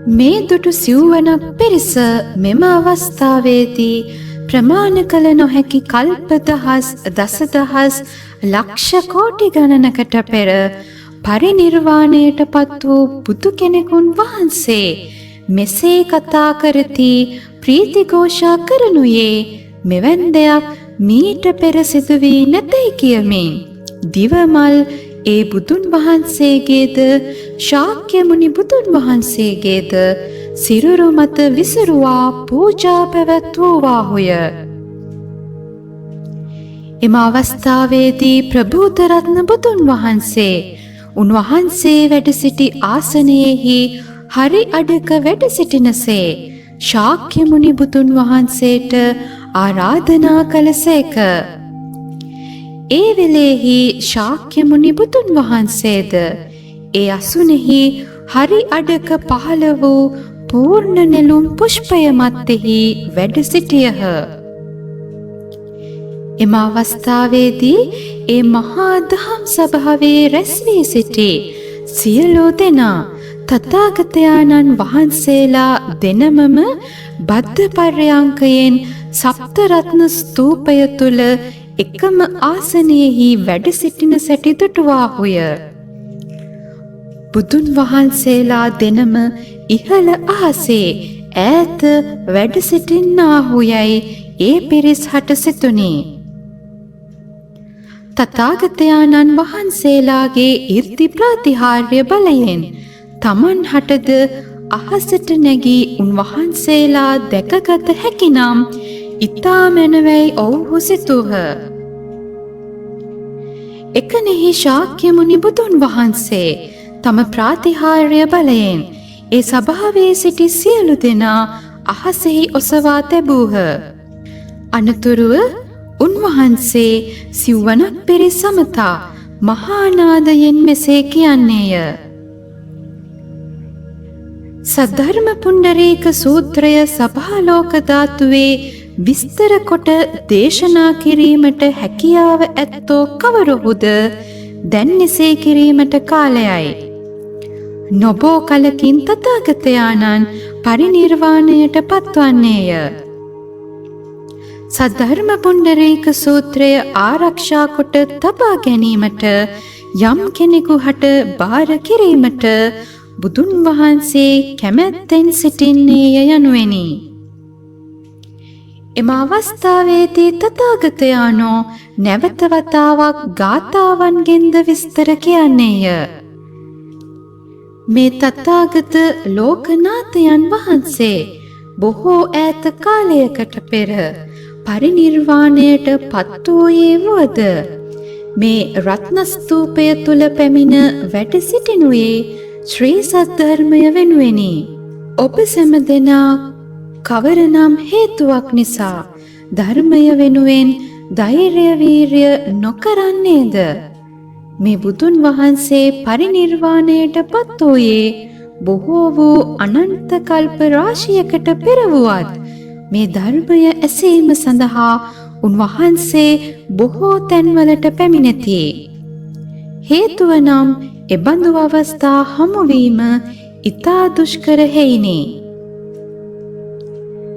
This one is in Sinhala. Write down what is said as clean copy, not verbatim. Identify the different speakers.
Speaker 1: මේ දුටු සිව්වනක් පිරිස මෙම අවස්ථාවේදී ප්‍රමාණ කළ නොහැකි කල්ප දහස් දසදහස් ලක්ෂ කෝටි ගණනකට පෙර පරිනිර්වාණයට පත් වූ බුදු කෙනෙකුන් වහන්සේ මෙසේ කතා කරති ප්‍රීතිഘോഷා කරනුයේ මෙවන් දෙයක් මීට පෙර සිදු වී නැතයි කියමින් දිවමල් ඒ බුදුන් වහන්සේගේද ශාක්‍ය මුනි බුදුන් වහන්සේගේද සිරුරු මත විසිරුවා පූජා පැවැත්වූවාහුය. එම අවස්ථාවේදී ප්‍රභූතරත්න බුදුන් වහන්සේ උන්වහන්සේ වැඩ සිටි ආසනයෙහි හරි අඩක වැඩ සිටිනසේ ශාක්‍ය මුනි බුදුන් වහන්සේට ආරාධනා කළසේක. ඒ වෙලෙහි ශාක්‍ය මුනි බුදුන් වහන්සේද ඒ අසුනෙහි හරි අඩක පහළ වූ පූර්ණ නෙළුම් පුෂ්පය මැත්තේහි වැඩ සිටියහ. එම අවස්ථාවේදී ඒ මහා දහම් සභාවේ රැස් වී සිටි සියලු දෙනා තථාගතයන්න් වහන්සේලා දෙනමම බද්ධ පර්යංකයෙන් සප්ත රත්න ස්තූපය තුල එකම ආසනයෙහි වැඩ සිටින සැටි දුටුවාහුය. බුදුන් වහන්සේලා දෙනම ඉහළ අහසේ ඈත වැඩ සිටින්නාහුයයි ඒ පිරිස් හට සිතුනි. තථාගතයන්න් වහන්සේලාගේ 이르දි ප්‍රතිහාර්ය බලයෙන් තමන් හටද අහසට නැගී උන්වහන්සේලා දැකගත හැකිනම් ඉතා මැනවයි ඔවුහු සිතූහ. එකනෙහි ශාක්‍ය මුනි බුදුන් වහන්සේ තම ප්‍රාතිහාර්ය බලයෙන් ඒ සභාවේ සිටි සියලු දෙනා අහසෙහි ඔසවා තැබූහ. අනතුරුව උන්වහන්සේ සිව්වනක් පිරිස් සමතා මහා නාදයෙන් මෙසේ කියන්නේය. සද්ධර්ම පුණ්ඩරීක සූත්‍රය සභාලෝක ධාතුවේ විස්තර කොට දේශනා කිරීමට හැකියාව ඇත්තෝ කවරහුද දැන් එසේ කිරීමට කාලයයි. නොබෝ කලකින් තථාගතයන්න් පරිනිර්වාණයට පත්වන්නේය. සද්ධර්ම පුණ්ඩරීක සූත්‍රය ආරක්ෂා කොට තබා ගැනීමට යම් කෙනෙකු හට බාර කිරීමට බුදුන් වහන්සේ කැමැත්තෙන් සිටින්නේය යනුවෙනි. එම අවස්ථාවේදී තථාගතයන්ෝ නැවත වතාවක් ගාථාවන්ගෙන්ද විස්තර කියන්නේය. මේ තථාගත ලෝකනාථයන් වහන්සේ බොහෝ ඈත කාලයකට පෙර පරිනිර්වාණයට පත් වූයේ වුවද මේ රත්න ස්තූපය තුල පැමිණ වැඩ සිටිනුයේ ශ්‍රී සද්ධර්මය වෙනුවෙනි. ඔබ සැම දෙනා කවරනම් හේතුවක් නිසා ධර්මය වෙනුවෙන් ධෛර්ය වීර්ය නොකරන්නේද? මේ බුදුන් වහන්සේ පරිනිර්වාණයට පත් වූයේ බොහෝ වූ අනන්ත කල්ප රාශියකට පෙර වුවත් මේ ධර්මය ඇසීම සඳහා උන්වහන්සේ බොහෝ තැන්වලට පැමිණෙති. හේතුව නම් එබඳු අවස්ථා හමුවීම ඉතා දුෂ්කර හේිනි.